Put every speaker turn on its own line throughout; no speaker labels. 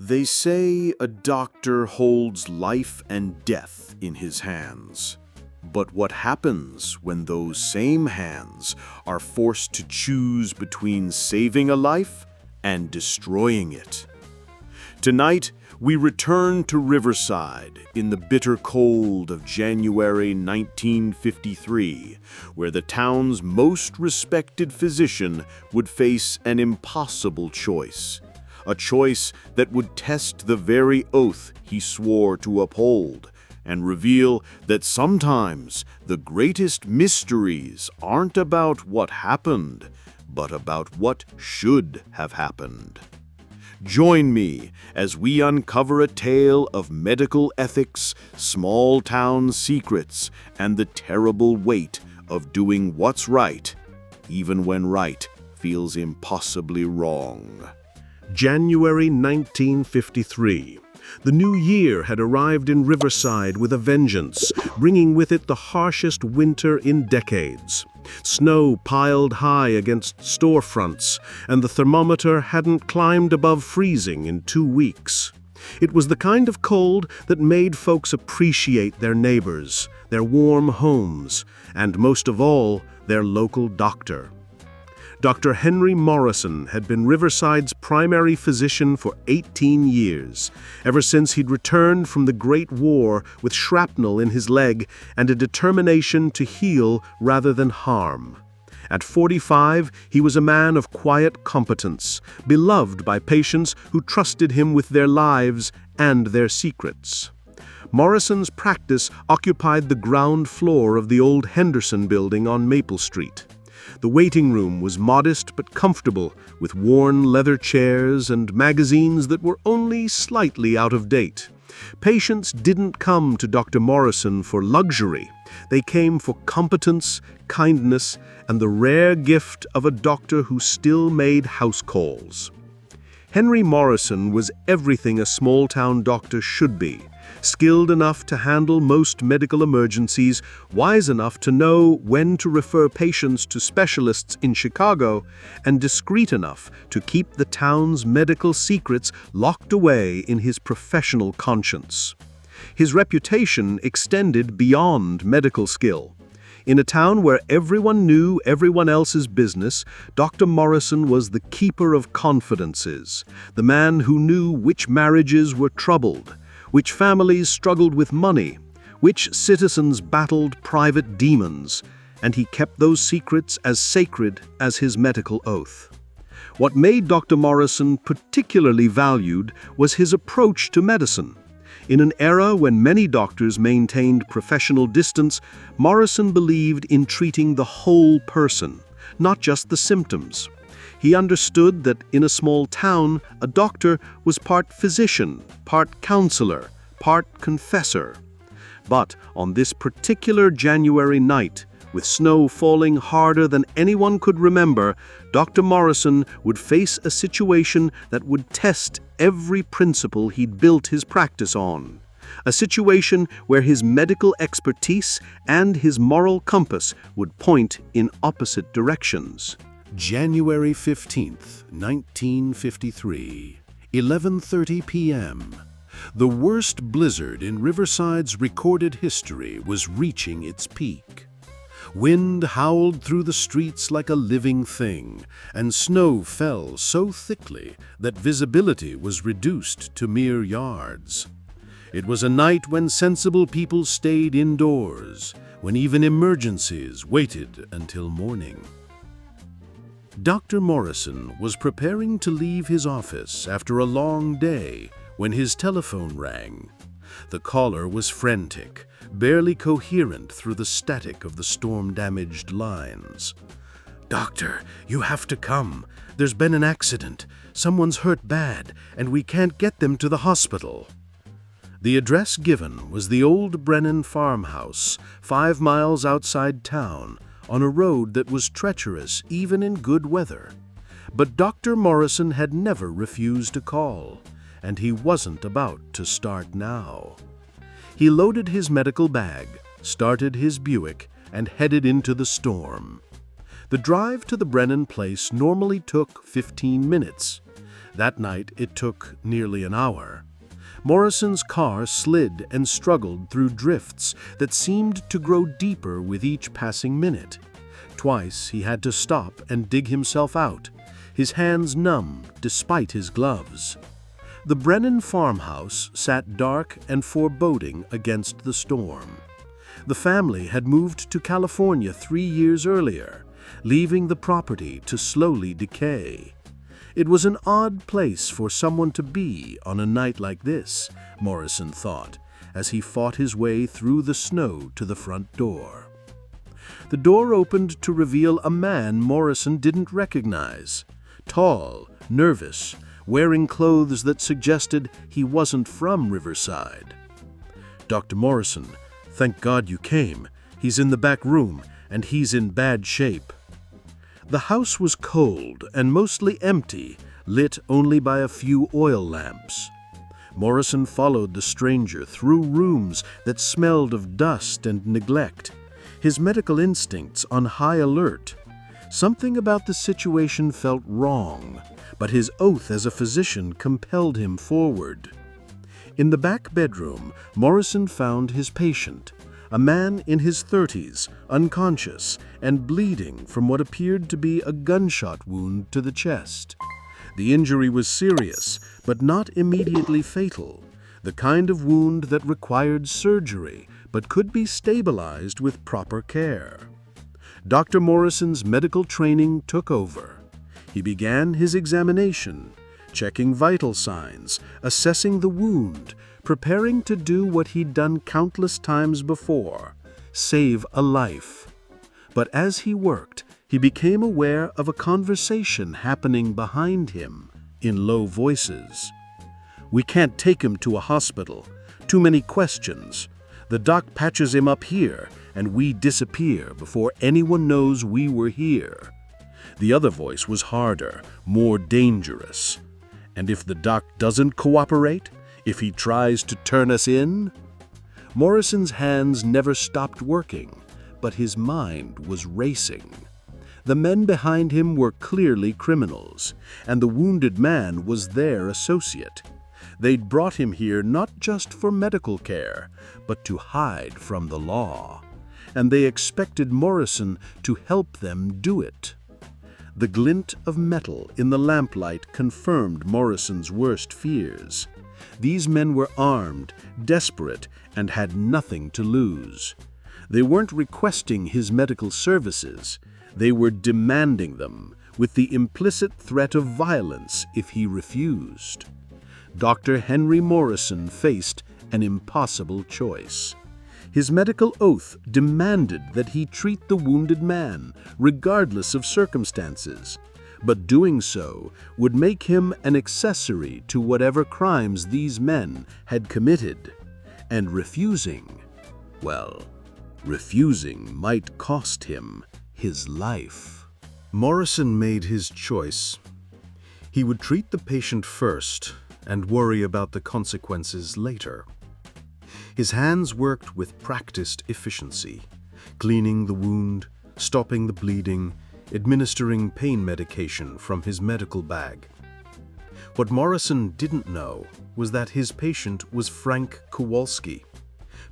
They say a doctor holds life and death in his hands. But what happens when those same hands are forced to choose between saving a life and destroying it? Tonight, we return to Riverside in the bitter cold of January 1953, where the town's most respected physician would face an impossible choice. A choice that would test the very oath he swore to uphold and reveal that sometimes the greatest mysteries aren't about what happened, but about what should have happened. Join me as we uncover a tale of medical ethics, small-town secrets, and the terrible weight of doing what's right, even when right feels impossibly wrong.
January 1953. The new year had arrived in Riverside with a vengeance, bringing with it the harshest winter in decades. Snow piled high against storefronts, and the thermometer hadn't climbed above freezing in 2 weeks. It was the kind of cold that made folks appreciate their neighbors, their warm homes, and most of all, their local doctor. Dr. Henry Morrison had been Riverside's primary physician for 18 years, ever since he'd returned from the Great War with shrapnel in his leg and a determination to heal rather than harm. At 45, he was a man of quiet competence, beloved by patients who trusted him with their lives and their secrets. Morrison's practice occupied the ground floor of the old Henderson building on Maple Street. The waiting room was modest but comfortable, with worn leather chairs and magazines that were only slightly out of date. Patients didn't come to Dr. Morrison for luxury. They came for competence, kindness, and the rare gift of a doctor who still made house calls. Henry Morrison was everything a small-town doctor should be. Skilled enough to handle most medical emergencies, wise enough to know when to refer patients to specialists in Chicago, and discreet enough to keep the town's medical secrets locked away in his professional conscience. His reputation extended beyond medical skill. In a town where everyone knew everyone else's business, Dr. Morrison was the keeper of confidences, the man who knew which marriages were troubled, which families struggled with money, which citizens battled private demons, and he kept those secrets as sacred as his medical oath. What made Dr. Morrison particularly valued was his approach to medicine. In an era when many doctors maintained professional distance, Morrison believed in treating the whole person, not just the symptoms. He understood that in a small town, a doctor was part physician, part counselor, part confessor. But on this particular January night, with snow falling harder than anyone could remember, Dr. Morrison would face a situation that would test every principle he'd built his practice on. A situation where his medical expertise and his moral compass would point in opposite directions.
January 15th, 1953, 11:30 p.m. The worst blizzard in Riverside's recorded history was reaching its peak. Wind howled through the streets like a living thing, and snow fell so thickly that visibility was reduced to mere yards. It was a night when sensible people stayed indoors, when even emergencies waited until morning. Dr. Morrison was preparing to leave his office after a long day when his telephone rang. The caller was frantic, barely coherent through the static of the storm-damaged lines. "Doctor, you have to come. There's been an accident. Someone's hurt bad, and we can't get them to the hospital." The address given was the old Brennan farmhouse, 5 miles outside town, on a road that was treacherous even in good weather. But Dr. Morrison had never refused a call, and he wasn't about to start now. He loaded his medical bag, started his Buick, and headed into the storm. The drive to the Brennan place normally took 15 minutes. That night it took nearly an hour. Morrison's car slid and struggled through drifts that seemed to grow deeper with each passing minute. Twice he had to stop and dig himself out, his hands numb despite his gloves. The Brennan farmhouse sat dark and foreboding against the storm. The family had moved to California 3 years earlier, leaving the property to slowly decay. It was an odd place for someone to be on a night like this, Morrison thought, as he fought his way through the snow to the front door. The door opened to reveal a man Morrison didn't recognize. Tall, nervous, wearing clothes that suggested he wasn't from Riverside. "Dr. Morrison, thank God you came. He's in the back room, and he's in bad shape." The house was cold and mostly empty, lit only by a few oil lamps. Morrison followed the stranger through rooms that smelled of dust and neglect, his medical instincts on high alert. Something about the situation felt wrong, but his oath as a physician compelled him forward. In the back bedroom, Morrison found his patient, a man in his 30s, unconscious and bleeding from what appeared to be a gunshot wound to the chest. The injury was serious, but not immediately fatal, the kind of wound that required surgery but could be stabilized with proper care. Dr. Morrison's medical training took over. He began his examination, checking vital signs, assessing the wound, preparing to do what he'd done countless times before, save a life. But as he worked, he became aware of a conversation happening behind him in low voices. "We can't take him to a hospital. Too many questions. The doc patches him up here, and we disappear before anyone knows we were here." The other voice was harder, more dangerous. "And if the doc doesn't cooperate? If he tries to turn us in?" Morrison's hands never stopped working, but his mind was racing. The men behind him were clearly criminals, and the wounded man was their associate. They'd brought him here not just for medical care, but to hide from the law. And they expected Morrison to help them do it. The glint of metal in the lamplight confirmed Morrison's worst fears. These men were armed, desperate, and had nothing to lose. They weren't requesting his medical services. They were demanding them, with the implicit threat of violence if he refused. Dr. Henry Morrison faced an impossible choice. His medical oath demanded that he treat the wounded man, regardless of circumstances. But doing so would make him an accessory to whatever crimes these men had committed. And refusing, well, refusing might cost him his life. Morrison made his choice. He would treat the patient first and worry about the consequences later. His hands worked with practiced efficiency, cleaning the wound, stopping the bleeding, administering pain medication from his medical bag. What Morrison didn't know was that his patient was Frank Kowalski,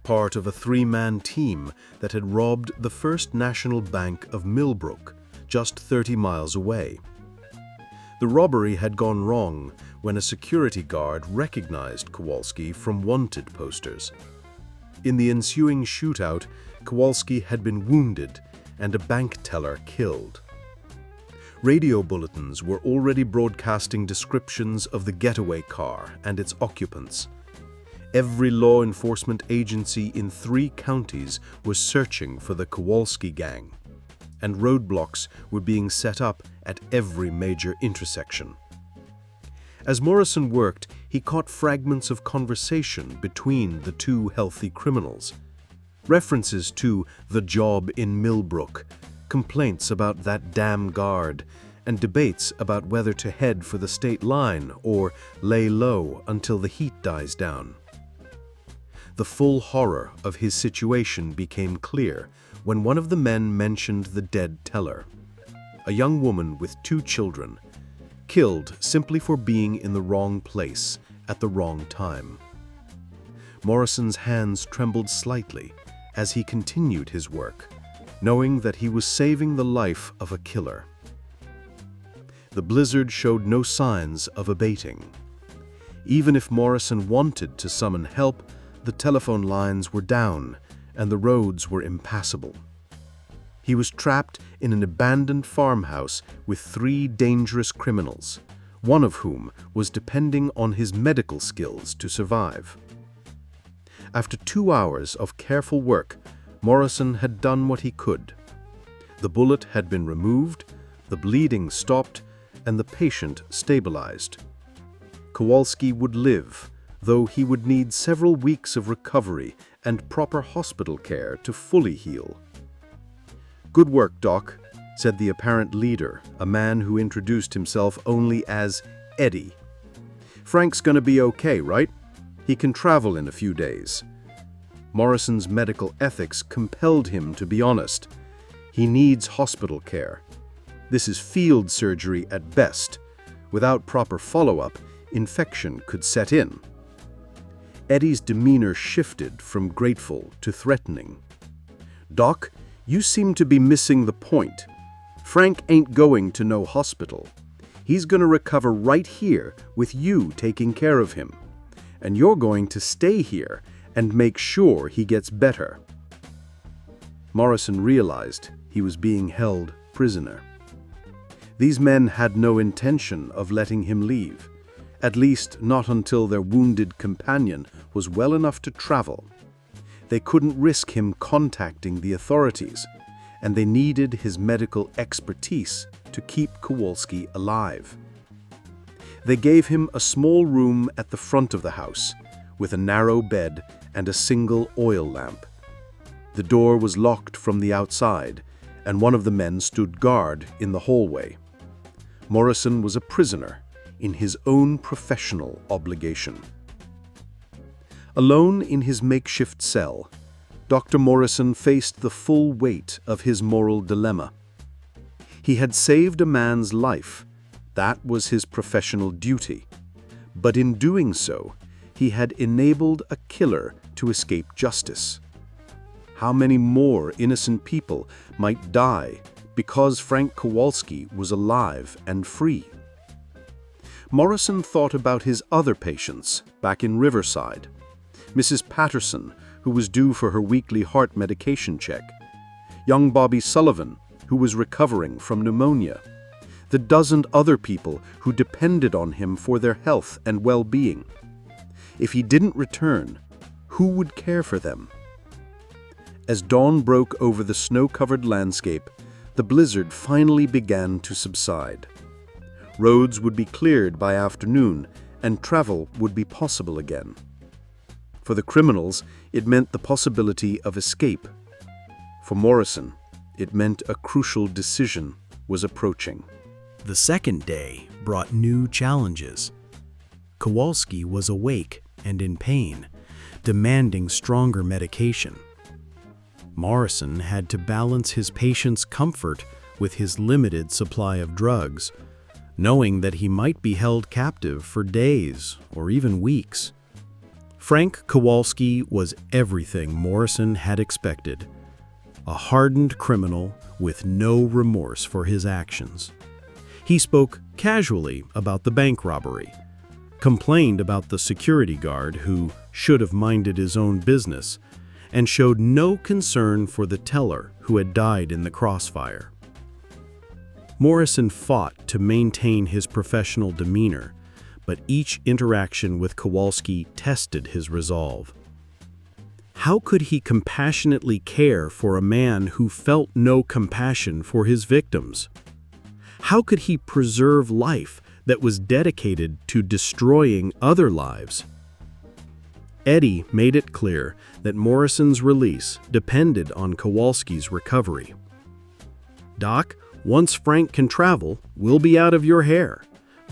part of a 3-man team that had robbed the First National Bank of Millbrook, just 30 miles away. The robbery had gone wrong when a security guard recognized Kowalski from wanted posters. In the ensuing shootout, Kowalski had been wounded and a bank teller killed. Radio bulletins were already broadcasting descriptions of the getaway car and its occupants. Every law enforcement agency in 3 counties was searching for the Kowalski gang, and roadblocks were being set up at every major intersection. As Morrison worked, he caught fragments of conversation between the 2 healthy criminals. References to the job in Millbrook, complaints about that damn guard, and debates about whether to head for the state line or lay low until the heat dies down. The full horror of his situation became clear when one of the men mentioned the dead teller, a young woman with 2 children. killed simply for being in the wrong place at the wrong time. Morrison's hands trembled slightly as he continued his work, knowing that he was saving the life of a killer. The blizzard showed no signs of abating. Even if Morrison wanted to summon help, the telephone lines were down and the roads were impassable. He was trapped in an abandoned farmhouse with 3 dangerous criminals, one of whom was depending on his medical skills to survive. After 2 hours of careful work, Morrison had done what he could. The bullet had been removed, the bleeding stopped, and the patient stabilized. Kowalski would live, though he would need several weeks of recovery and proper hospital care to fully heal. "Good work, Doc," said the apparent leader, a man who introduced himself only as Eddie. "Frank's gonna be okay, right? He can travel in a few days." Morrison's medical ethics compelled him to be honest. He needs hospital care. This is field surgery at best. Without proper follow-up, infection could set in. Eddie's demeanor shifted from grateful to threatening. "Doc, you seem to be missing the point. Frank ain't going to no hospital. He's going to recover right here with you taking care of him. And you're going to stay here and make sure he gets better." Morrison realized he was being held prisoner. These men had no intention of letting him leave, at least not until their wounded companion was well enough to travel. They couldn't risk him contacting the authorities, and they needed his medical expertise to keep Kowalski alive. They gave him a small room at the front of the house, with a narrow bed and a single oil lamp. The door was locked from the outside, and one of the men stood guard in the hallway. Morrison was a prisoner in his own professional obligation. Alone in his makeshift cell, Dr. Morrison faced the full weight of his moral dilemma. He had saved a man's life. That was his professional duty. But in doing so, he had enabled a killer to escape justice. How many more innocent people might die because Frank Kowalski was alive and free? Morrison thought about his other patients back in Riverside. Mrs. Patterson, who was due for her weekly heart medication check. Young Bobby Sullivan, who was recovering from pneumonia. The dozen other people who depended on him for their health and well-being. If he didn't return, who would care for them? As dawn broke over the snow-covered landscape, the blizzard finally began to subside. Roads would be cleared by afternoon, and travel would be possible again. For the criminals, it meant the possibility of escape. For Morrison, it meant a crucial decision was approaching.
The second day brought new challenges. Kowalski was awake and in pain, demanding stronger medication. Morrison had to balance his patient's comfort with his limited supply of drugs, knowing that he might be held captive for days or even weeks. Frank Kowalski was everything Morrison had expected, a hardened criminal with no remorse for his actions. He spoke casually about the bank robbery, complained about the security guard who should have minded his own business, and showed no concern for the teller who had died in the crossfire. Morrison fought to maintain his professional demeanor, but each interaction with Kowalski tested his resolve. How could he compassionately care for a man who felt no compassion for his victims? How could he preserve life that was dedicated to destroying other lives? Eddie made it clear that Morrison's release depended on Kowalski's recovery. "Doc, once Frank can travel, we'll be out of your hair.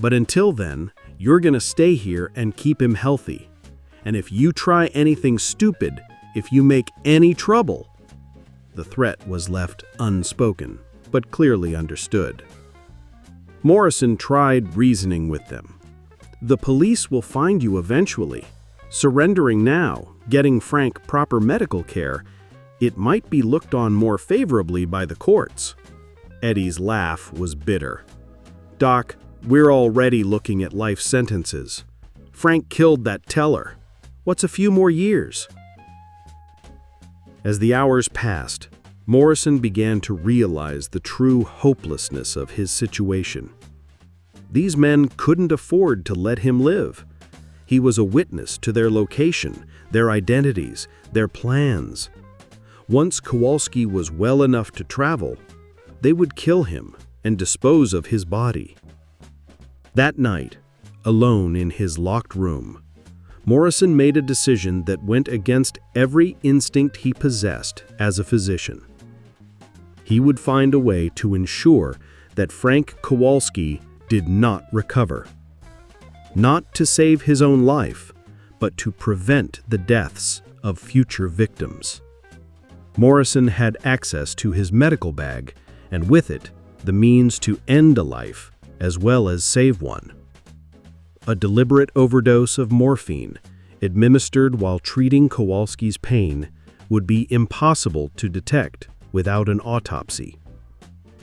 But until then, you're going to stay here and keep him healthy. And if you try anything stupid, if you make any trouble..." The threat was left unspoken, but clearly understood.
Morrison tried reasoning with them. The police will find you eventually. Surrendering now, getting Frank proper medical care, it might be looked on more favorably by the courts. Eddie's laugh was bitter. Doc, we're already looking at life sentences. Frank killed that teller. What's a few more years? As the hours passed, Morrison began to realize the true hopelessness of his situation. These men couldn't afford to let him live. He was a witness to their location, their identities, their plans. Once Kowalski was well enough to travel, they would kill him and dispose of his body. That night, alone in his locked room, Morrison made a decision that went against every instinct he possessed as a physician. He would find a way to ensure that Frank Kowalski did not recover. Not to save his own life, but to prevent the deaths of future victims. Morrison had access to his medical bag, and with it, the means to end a life as well as save one. A deliberate overdose of morphine, administered while treating Kowalski's pain, would be impossible to detect without an autopsy.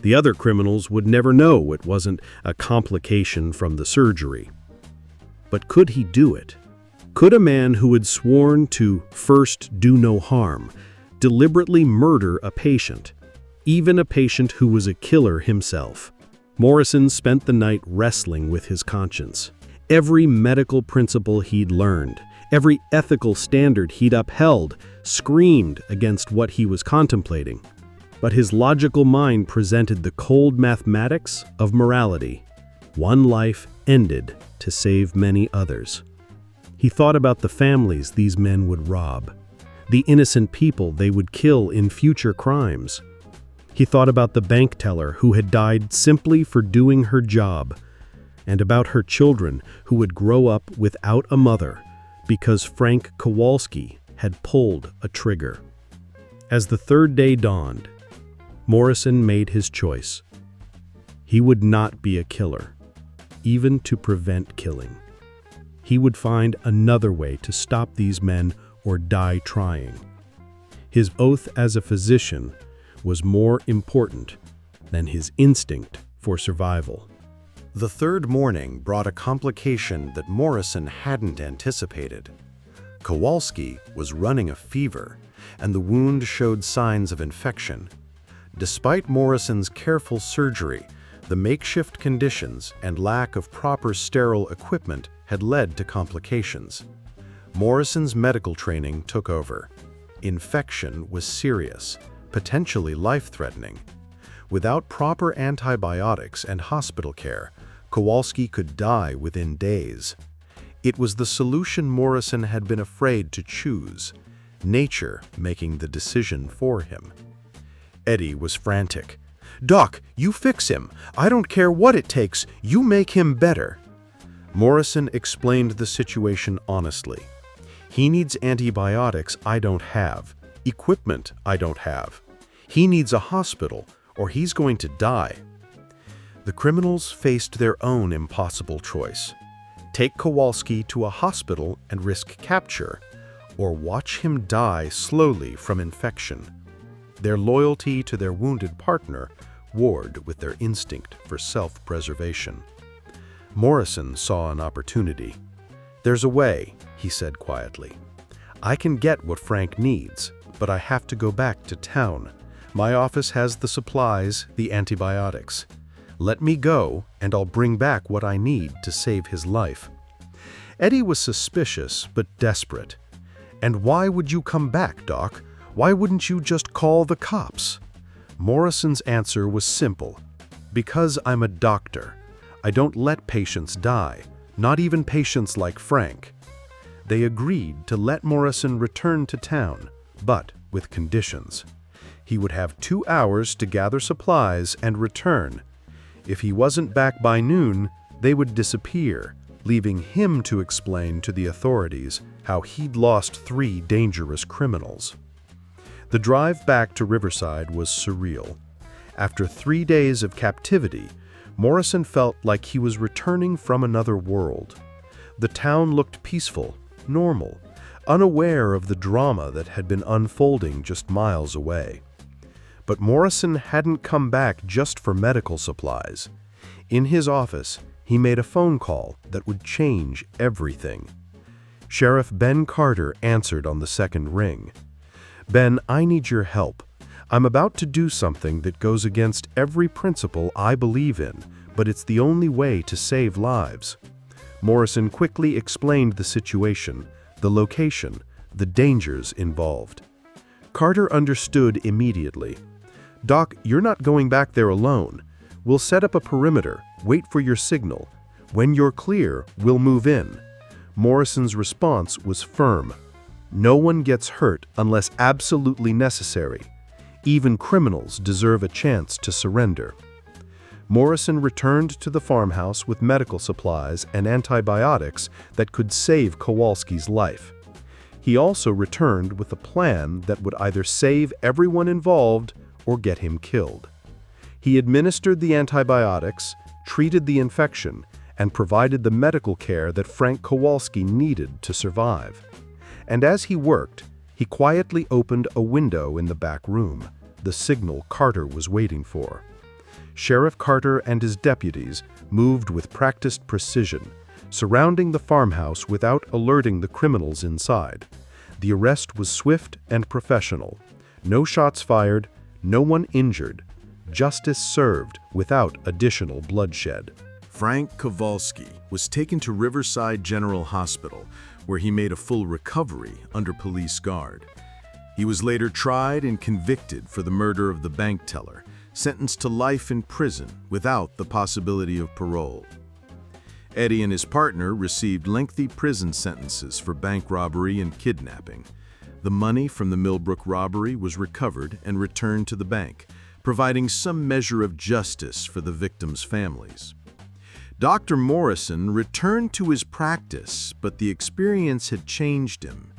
The other criminals would never know it wasn't a complication from the surgery. But could he do it? Could a man who had sworn to first do no harm deliberately murder a patient, even a patient who was a killer himself? Morrison spent the night wrestling with his conscience. Every medical principle he'd learned, every ethical standard he'd upheld, screamed against what he was contemplating. But his logical mind presented the cold mathematics of morality. One life ended to save many others. He thought about the families these men would rob, the innocent people they would kill in future crimes. He thought about the bank teller who had died simply for doing her job, and about her children who would grow up without a mother because Frank Kowalski had pulled a trigger. As the third day dawned, Morrison made his choice. He would not be a killer, even to prevent killing. He would find another way to stop these men or die trying. His oath as a physician was more important than his instinct for survival.
The third morning brought a complication that Morrison hadn't anticipated. Kowalski was running a fever, and the wound showed signs of infection. Despite Morrison's careful surgery, the makeshift conditions and lack of proper sterile equipment had led to complications. Morrison's medical training took over. Infection was serious, potentially life-threatening. Without proper antibiotics and hospital care, Kowalski could die within days. It was the solution Morrison had been afraid to choose, nature making the decision for him. Eddie was frantic. "Doc, you fix him. I don't care what it takes. You make him better." Morrison explained the situation honestly. He needs antibiotics I don't have, equipment I don't have. He needs a hospital, or he's going to die. The criminals faced their own impossible choice. Take Kowalski to a hospital and risk capture, or watch him die slowly from infection. Their loyalty to their wounded partner warred with their instinct for self-preservation. Morrison saw an opportunity. "There's a way," he said quietly. "I can get what Frank needs, but I have to go back to town. My office has the supplies, the antibiotics. Let me go, and I'll bring back what I need to save his life." Eddie was suspicious but desperate. "And why would you come back, Doc? Why wouldn't you just call the cops?" Morrison's answer was simple. "Because I'm a doctor. I don't let patients die, not even patients like Frank." They agreed to let Morrison return to town, but with conditions. He would have 2 hours to gather supplies and return. If he wasn't back by noon, they would disappear, leaving him to explain to the authorities how he'd lost 3 dangerous criminals. The drive back to Riverside was surreal. After 3 days of captivity,
Morrison felt like he was returning from another world. The town looked peaceful, normal, unaware of the drama that had been unfolding just miles away. But Morrison hadn't come back just for medical supplies. In his office, he made a phone call that would change everything. Sheriff Ben Carter answered on the second ring. "Ben, I need your help. I'm about to do something that goes against every principle I believe in, but it's the only way to save lives." Morrison quickly explained the situation, the location, the dangers involved. Carter understood immediately. "Doc, you're not going back there alone. We'll set up a perimeter, wait for your signal. When you're clear, we'll move in." Morrison's response was firm. "No one gets hurt unless absolutely necessary. Even criminals deserve a chance to surrender." Morrison returned to the farmhouse with medical supplies and antibiotics that could save Kowalski's life. He also returned with a plan that would either save everyone involved or get him killed. He administered the antibiotics, treated the infection, and provided the medical care that Frank Kowalski needed to survive. And as he worked, he quietly opened a window in the back room, the signal Carter was waiting for. Sheriff Carter and his deputies moved with practiced precision, surrounding the farmhouse without alerting the criminals inside. The arrest was swift and professional. No shots fired, no one injured. Justice served without additional bloodshed.
Frank Kowalski was taken to Riverside General Hospital, where he made a full recovery under police guard. He was later tried and convicted for the murder of the bank teller, sentenced to life in prison without the possibility of parole. Eddie and his partner received lengthy prison sentences for bank robbery and kidnapping. The money from the Millbrook robbery was recovered and returned to the bank, providing some measure of justice for the victims' families. Dr. Morrison returned to his practice, but the experience had changed him.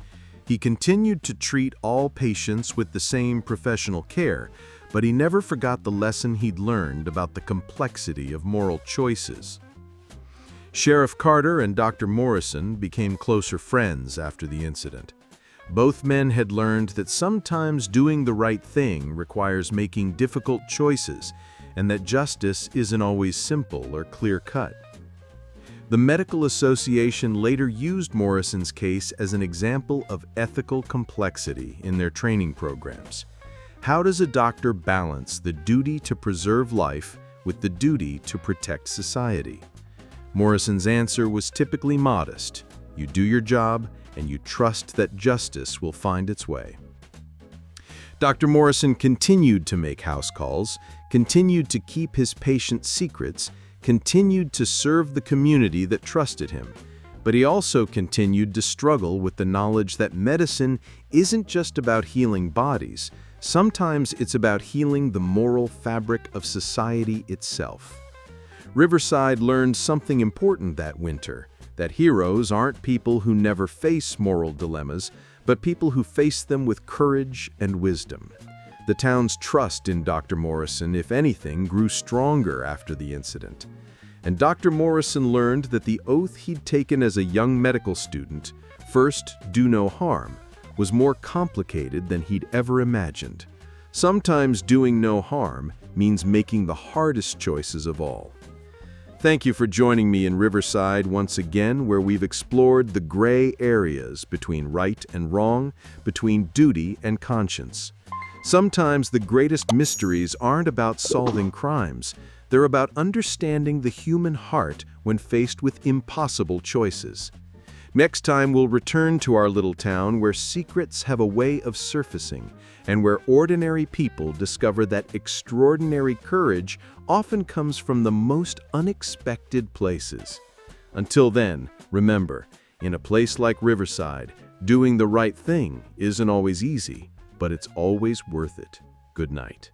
He continued to treat all patients with the same professional care, but he never forgot the lesson he'd learned about the complexity of moral choices. Sheriff Carter and Dr. Morrison became closer friends after the incident. Both men had learned that sometimes doing the right thing requires making difficult choices, and that justice isn't always simple or clear-cut. The Medical Association later used Morrison's case as an example of ethical complexity in their training programs. How does a doctor balance the duty to preserve life with the duty to protect society? Morrison's answer was typically modest. You do your job, and you trust that justice will find its way. Dr. Morrison continued to make house calls, continued to keep his patients' secrets, continued to serve the community that trusted him. But he also continued to struggle with the knowledge that medicine isn't just about healing bodies. Sometimes it's about healing the moral fabric of society itself. Riverside learned something important that winter, that heroes aren't people who never face moral dilemmas, but people who face them with courage and wisdom. The town's trust in Dr. Morrison, if anything, grew stronger after the incident. And Dr. Morrison learned that the oath he'd taken as a young medical student, first, do no harm, was more complicated than he'd ever imagined. Sometimes doing no harm means making the hardest choices of all. Thank you for joining me in Riverside once again, where we've explored the gray areas between right and wrong, between duty and conscience. Sometimes the greatest mysteries aren't about solving crimes. They're about understanding the human heart when faced with impossible choices. Next time we'll return to our little town where secrets have a way of surfacing and where ordinary people discover that extraordinary courage often comes from the most unexpected places. Until then, remember, in a place like Riverside, doing the right thing isn't always easy, but it's always worth it. Good night.